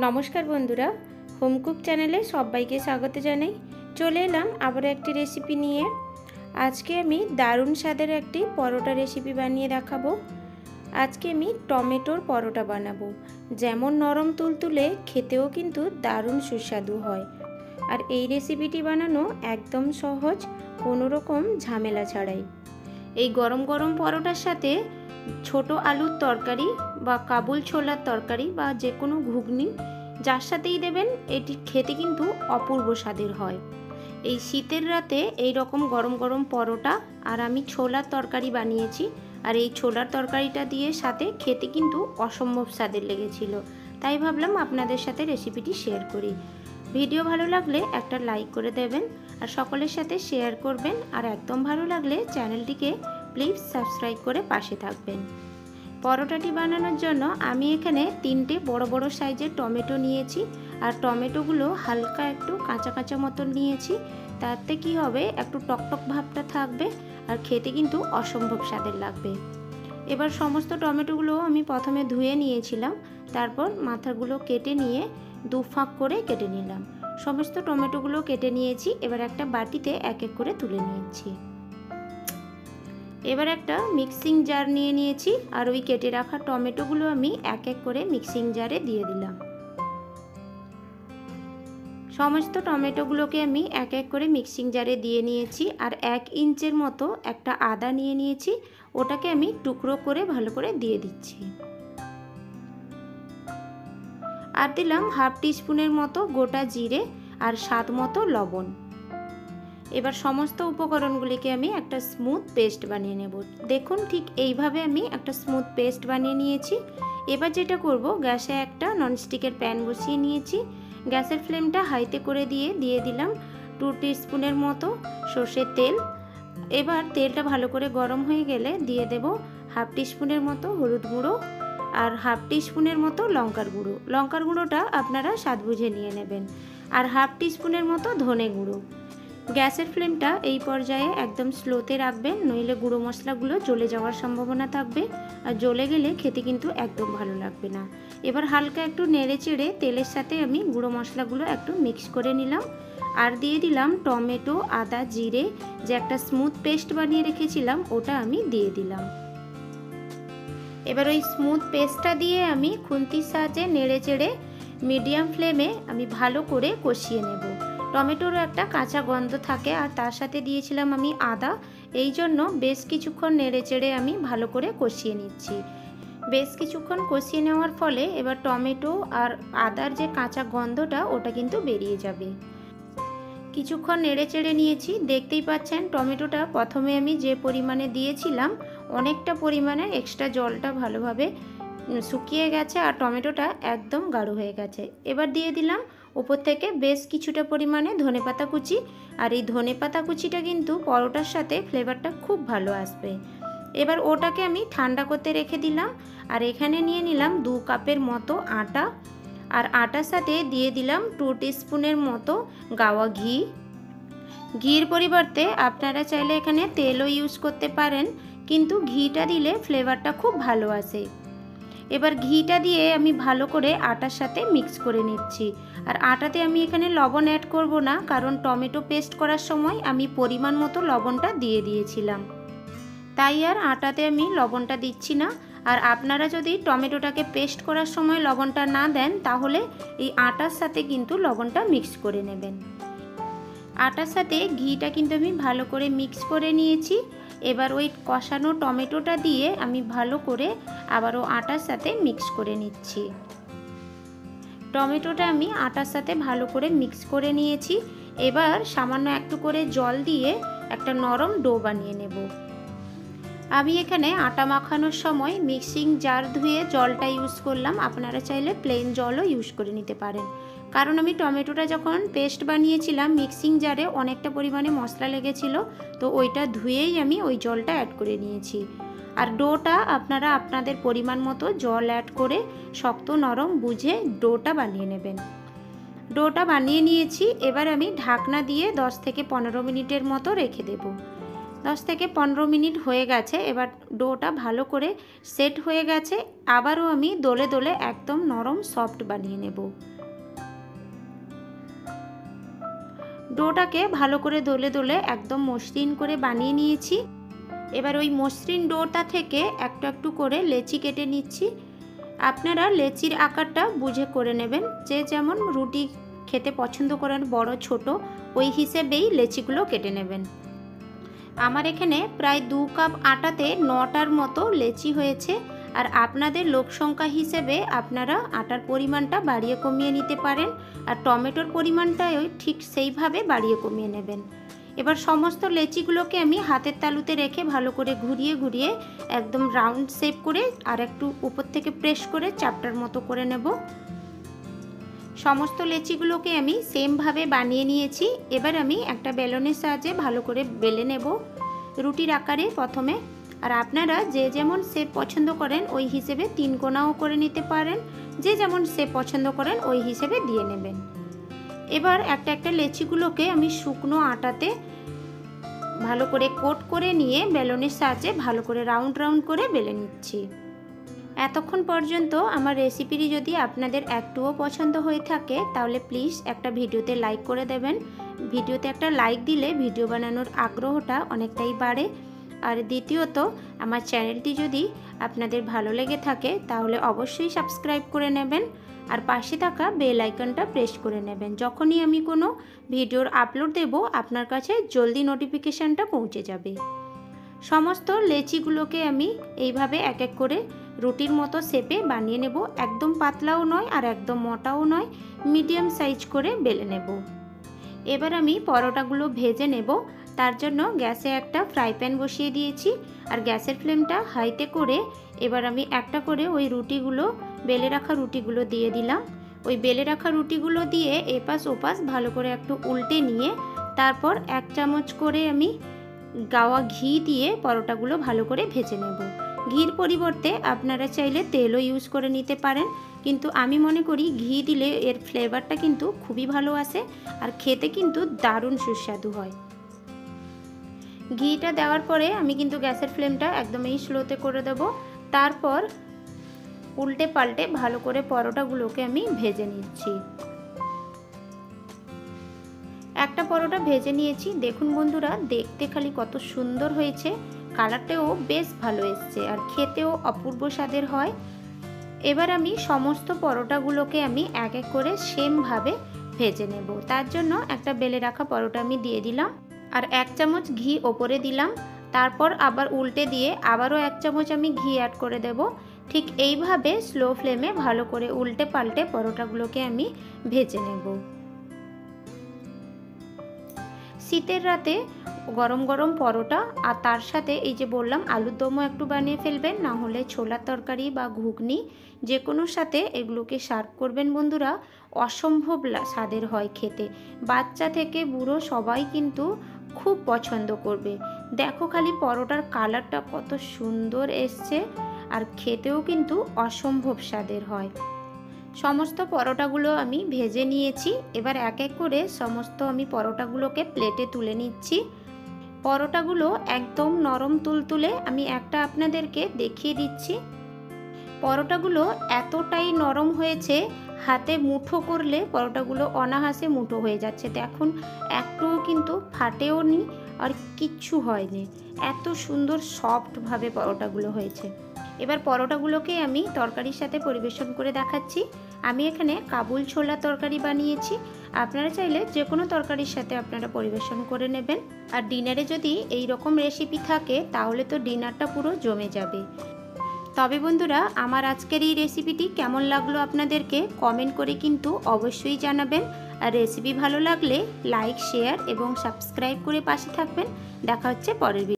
নমস্কার বন্ধুরা, home cook চ্যানেলে সবাইকে স্বাগত জানাই। চলে এলাম আবার একটি রেসিপি নিয়ে। আজকে আমি দারুণ স্বাদের একটি পরোটা রেসিপি বানিয়ে দেখাবো। আজকে আমি টমেটোর পরোটা বানাবো। যেমন নরম তুলতুলে, খেতেও কিন্তু দারুণ সুস্বাদু হয়। আর এই রেসিপিটি বানানো একদম সহজ, কোনো রকম ঝামেলা ছাড়াই। এই গরম গরম পরোটার সাথে ছোট আলুর তরকারি বা কাবুল ছোলার তরকারি বা যে কোনো ঘুগনি যার সাথেই দেবেন, এটি খেতে কিন্তু অপূর্ব স্বাদের হয়। এই শীতের রাতে এই রকম গরম গরম পরোটা আর আমি ছোলার তরকারি বানিয়েছি, আর এই ছোলার তরকারিটা দিয়ে সাথে খেতে কিন্তু অসম্ভব স্বাদের লেগেছিল। তাই ভাবলাম আপনাদের সাথে রেসিপিটি শেয়ার করি। ভিডিও ভালো লাগলে একটা লাইক করে দেবেন আর সকলের সাথে শেয়ার করবেন। আর একদম ভালো লাগলে চ্যানেলটিকে প্লিজ সাবস্ক্রাইব করে পাশে থাকবেন। পরোটাটি বানানোর জন্য আমি এখানে 3টে বড় বড় সাইজের টমেটো নিয়েছি। আর টমেটোগুলো হালকা একটু কাঁচা কাঁচা মতন নিয়েছি। তাতে কি হবে, একটু টকটক ভাবটা থাকবে আর খেতে কিন্তু অসম্ভব স্বাদের লাগবে। এবার সমস্ত টমেটোগুলো আমি প্রথমে ধুয়ে নিয়েছিলাম, তারপর মাথাগুলো কেটে নিয়ে 2 ফাঁক করে কেটে নিলাম। সমস্ত টমেটোগুলো কেটে নিয়েছি। এবার একটা বাটিতে এক এক করে তুলে নিয়েছি। এবার একটা মিক্সিং জার নিয়ে নিয়েছি, আর ওই কেটে রাখা টমেটোগুলো আমি এক এক করে মিক্সিং জারে দিয়ে দিলাম। সমস্ত টমেটোগুলোকে আমি এক এক করে মিক্সিং জারে দিয়ে নিয়েছি। আর 1 ইঞ্চের মতো একটা আদা নিয়ে নিয়েছি, ওটাকে আমি টুকরো করে ভালো করে দিয়ে দিচ্ছি। আর দিলাম হাফ টিস্পুনের মতো গোটা জিরে আর স্বাদ মতো লবণ। এবার সমস্ত উপকরণগুলিকে আমি একটা স্মুথ পেস্ট বানিয়ে নেব। দেখুন, ঠিক এইভাবে আমি একটা স্মুথ পেস্ট বানিয়ে নিয়েছি। এবার যেটা করব, গ্যাসে একটা ননস্টিকের প্যান বসিয়ে নিয়েছি। গ্যাসের ফ্লেমটা হাইতে করে দিয়ে দিলাম 2 টিস্পুনের মতো সর্ষের তেল। এবার তেলটা ভালো করে গরম হয়ে গেলে দিয়ে দেব হাফ টিস্পুনের মতো হলুদ গুঁড়ো আর হাফ টিস্পুনের মতো লঙ্কার গুঁড়ো। লঙ্কার গুঁড়োটা আপনারা স্বাদ বুঝে নিয়ে নেবেন। আর হাফ টিস্পুনের মতো ধনে গুঁড়ো। গ্যাসের ফ্লেমটা এই পর্যায়ে একদম স্লোতে রাখবেন, নইলে গুঁড়ো মশলাগুলো জ্বলে যাওয়ার সম্ভাবনা থাকবে। আর জ্বলে গেলে খেতে কিন্তু একদম ভালো লাগবে না। এবার হালকা একটু নেড়ে চেড়ে তেলের সাথে আমি গুঁড়ো মশলাগুলো একটু মিক্স করে নিলাম। আর দিয়ে দিলাম টমেটো, আদা, জিরে যে একটা স্মুথ পেস্ট বানিয়ে রেখেছিলাম, ওটা আমি দিয়ে দিলাম। এবার ওই স্মুথ পেস্টটা দিয়ে আমি খুন্তির সাহায্যে নেড়ে চেড়ে মিডিয়াম ফ্লেমে আমি ভালো করে কষিয়ে নেব। টমেটোরও একটা কাঁচা গন্ধ থাকে, আর তার সাথে দিয়েছিলাম আমি আদা। এই জন্য বেশ কিছুক্ষণ নেড়ে চেড়ে আমি ভালো করে কষিয়ে নিচ্ছি। বেশ কিছুক্ষণ কষিয়ে নেওয়ার ফলে এবার টমেটো আর আদার যে কাঁচা গন্ধটা, ওটা কিন্তু বেরিয়ে যাবে। কিছুক্ষণ নেড়ে চেড়ে নিয়েছি। দেখতেই পাচ্ছেন টমেটোটা প্রথমে আমি যে পরিমাণে দিয়েছিলাম, অনেকটা পরিমাণে এক্সট্রা জলটা ভালোভাবে শুকিয়ে গেছে আর টমেটোটা একদম গাঢ় হয়ে গেছে। এবার দিয়ে দিলাম উপর থেকে বেশ কিছুটা পরিমাণে ধনেপাতা কুচি। আর এই ধনেপাতা কুচিটা কিন্তু পরোটার সাথে ফ্লেভারটা খুব ভালো আসবে। এবার ওটাকে আমি ঠান্ডা করতে রেখে দিলাম। আর এখানে নিয়ে নিলাম 2 কাপের মতো আটা। আর আটার সাথে দিয়ে দিলাম 2 টিস্পুনের মতো গাওয়া ঘি। ঘির পরিবর্তে আপনারা চাইলে এখানে তেলও ইউজ করতে পারেন, কিন্তু ঘিটা দিলে ফ্লেভারটা খুব ভালো আসে। এবার ঘিটা দিয়ে আমি ভালো করে আটার সাথে মিক্স করে নিচ্ছি। আর আটাতে আমি এখানে লবণ অ্যাড করব না, কারণ টমেটো পেস্ট করার সময় আমি পরিমাণ মতো লবণটা দিয়ে দিয়েছিলাম। তাই আর আটাতে আমি লবণটা দিচ্ছি না। আর আপনারা যদি টমেটোটাকে পেস্ট করার সময় লবণটা না দেন, তাহলে এই আটার সাথে কিন্তু লবণটা মিক্স করে নেবেন। আটার সাথে ঘিটা কিন্তু আমি ভালো করে মিক্স করে নিয়েছি। এবার ওই কষানো টমেটোটা দিয়ে আমি ভালো করে আবারও আটার সাথে মিক্স করে নিচ্ছি। টমেটোটা আমি আটার সাথে ভালো করে মিক্স করে নিয়েছি। এবার সামান্য একটু করে জল দিয়ে একটা নরম ডো বানিয়ে নেব। আমি এখানে আটা মাখানোর সময় মিক্সিং জার ধুয়ে জলটা ইউজ করলাম। আপনারা চাইলে প্লেন জলও ইউজ করে নিতে পারেন, কারণ আমি টমেটোটা যখন পেস্ট বানিয়েছিলাম মিক্সিং জারে অনেকটা পরিমাণে মশলা লেগেছিল, তো ওইটা ধুয়েই আমি ওই জলটা অ্যাড করে নিয়েছি। আর ডোটা আপনারা আপনাদের পরিমাণ মতো জল অ্যাড করে শক্ত নরম বুঝে ডোটা বানিয়ে নেবেন। ডোটা বানিয়ে নিয়েছি। এবার আমি ঢাকনা দিয়ে 10 থেকে 15 মিনিটের মতো রেখে দেব। 10 থেকে 15 মিনিট হয়ে গেছে। এবার ডোটা ভালো করে সেট হয়ে গেছে। আবারও আমি দোলে দোলে একদম নরম সফট বানিয়ে নেব। ডোটাকে ভালো করে দোলে দোলে একদম মসৃণ করে বানিয়ে নিয়েছি। এবার ওই মসৃণ ডোটা থেকে একটু একটু করে লেচি কেটে নিচ্ছি। আপনারা লেচির আকারটা বুঝে করে নেবেন, যে যেমন রুটি খেতে পছন্দ করেন, বড় ছোট ওই হিসেবেই লেচিগুলো কেটে নেবেন। আমার এখানে প্রায় 2 কাপ আটাতে 9টার মতো লেচি হয়েছে। আর আপনাদের লোক সংখ্যা হিসেবে আপনারা আটার পরিমাণটা বাড়িয়ে কমিয়ে নিতে পারেন, আর টমেটোর পরিমাণটাও ঠিক সেইভাবে বাড়িয়ে কমিয়ে নেবেন। এবার সমস্ত লেচিগুলোকে আমি হাতের তালুতে রেখে ভালো করে ঘুরিয়ে ঘুরিয়ে একদম রাউন্ড শেপ করে আর একটু উপর থেকে প্রেস করে চাপটার মতো করে নেব। সমস্ত লেচিগুলোকে আমি সেমভাবে বানিয়ে নিয়েছি। এবার আমি একটা বেলনের সাহায্যে ভালো করে বেলে নেব রুটির আকারে প্রথমে। আর আপনারা যে যেমন শেপ পছন্দ করেন ওই হিসেবে 3 কোণাও করে নিতে পারেন, যে যেমন শেপ পছন্দ করেন ওই হিসেবে দিয়ে নেবেন। এবার একটা একটা লেচিগুলোকে আমি শুকনো আটাতে ভালো করে কোট করে নিয়ে বেলনের সাহায্যে ভালো করে রাউন্ড রাউন্ড করে বেলে নিচ্ছি। এতক্ষণ পর্যন্ত আমার রেসিপিটি যদি আপনাদের একটুও পছন্দ হয়ে থাকে তাহলে প্লিজ একটা ভিডিওতে লাইক করে দেবেন। ভিডিওতে একটা লাইক দিলে ভিডিও বানানোর আগ্রহটা অনেকটাই বাড়ে। আর দ্বিতীয়ত, আমার চ্যানেলটি যদি আপনাদের ভালো লেগে থাকে তাহলে অবশ্যই সাবস্ক্রাইব করে নেবেন, আর পাশে থাকা বেল আইকনটা প্রেস করে নেবেন। যখনই আমি কোনো ভিডিওর আপলোড দেব আপনার কাছে জলদি নোটিফিকেশানটা পৌঁছে যাবে। সমস্ত লেচিগুলোকে আমি এইভাবে এক এক করে রুটির মতো শেপে বানিয়ে নেব। একদম পাতলাও নয় আর একদম মোটাও নয়, মিডিয়াম সাইজ করে বেলে নেব। এবার আমি পরোটাগুলো ভেজে নেব। তার জন্য গ্যাসে একটা ফ্রাই প্যান বসিয়ে দিয়েছি আর গ্যাসের ফ্লেমটা হাইতে করে এবার আমি একটা করে ওই রুটিগুলো, বেলে রাখা রুটিগুলো দিয়ে দিলাম। ওই বেলে রাখা রুটিগুলো দিয়ে এপাশ ওপাশ ভালো করে একটু উল্টে নিয়ে তারপর 1 চামচ করে আমি গাওয়া ঘি দিয়ে পরোটাগুলো ভালো করে ভেজে নেব। ঘির পরিবর্তে আপনারা চাইলে তেলও ইউজ করে নিতে পারেন, কিন্তু আমি মনে করি ঘি দিলে এর ফ্লেভারটা কিন্তু খুবই ভালো আসে আর খেতে কিন্তু দারুণ সুস্বাদু হয়। ঘিটা দেওয়ার পরে আমি কিন্তু গ্যাসের ফ্লেমটা একদমই স্লোতে করে দেব। তারপর উল্টে পাল্টে ভালো করে পরোটাগুলোকে আমি ভেজে নিচ্ছি। একটা পরোটা ভেজে নিয়েছি। দেখুন বন্ধুরা, দেখতে খালি কত সুন্দর হয়েছে, কালারটাও বেশ ভালো এসছে আর খেতেও অপূর্ব স্বাদের হয়। এবার আমি সমস্ত পরোটাগুলোকে আমি এক এক করে সেমভাবে ভেজে নেব। তার জন্য একটা বেলে রাখা পরোটা আমি দিয়ে দিলাম আর 1 চামচ ঘি ওপরে দিলাম। তারপর আবার উল্টে দিয়ে আবারও 1 চামচ আমি ঘি অ্যাড করে দেব। ঠিক এইভাবে স্লো ফ্লেমে ভালো করে উল্টে পাল্টে পরোটাগুলোকে আমি ভেজে নেব। শীতের রাতে গরম গরম পরোটা আর তার সাথে এই যে বললাম আলুর দমও একটু বানিয়ে ফেলবেন, না হলে ছোলার তরকারি বা ঘুগনি যে কোনোর সাথে এগুলোকে সার্ভ করবেন বন্ধুরা। অসম্ভব স্বাদের হয় খেতে, বাচ্চা থেকে বুড়ো সবাই কিন্তু খুব পছন্দ করবে। দেখো খালি পরোটার কালারটা কত সুন্দর এসছে আর খেতেও কিন্তু অসম্ভব স্বাদের হয়। সমস্ত পরোটাগুলো আমি ভেজে নিয়েছি। এবার এক এক করে সমস্ত আমি পরোটাগুলোকে প্লেটে তুলে নিচ্ছি। পরোটাগুলো একদম নরম তুলতুলে, আমি একটা আপনাদেরকে দেখিয়ে দিচ্ছি। পরোটাগুলো এতটাই নরম হয়েছে, হাতে মুঠো করলে পরোটাগুলো অনায়াসে মুঠো হয়ে যাচ্ছে। দেখুন একটুও কিন্তু ফাটেও নি আর কিচ্ছু হয়নি, এত সুন্দর সফটভাবে পরোটাগুলো হয়েছে। এবার পরোটাগুলোকে আমি তরকারির সাথে পরিবেশন করে দেখাচ্ছি। আমি এখানে কাবুল ছোলা তরকারি বানিয়েছি, আপনারা চাইলে যে কোনো তরকারির সাথে আপনারা পরিবেশন করে নেবেন। আর ডিনারে যদি এই রকম রেসিপি থাকে তাহলে তো ডিনারটা পুরো জমে যাবে। তবে বন্ধুরা, আমার আজকের এই রেসিপিটি কেমন লাগলো আপনাদেরকে কমেন্ট করে কিন্তু অবশ্যই জানাবেন। আর রেসিপি ভালো লাগলে লাইক, শেয়ার এবং সাবস্ক্রাইব করে পাশে থাকবেন। দেখা হচ্ছে পরের ভিডিও।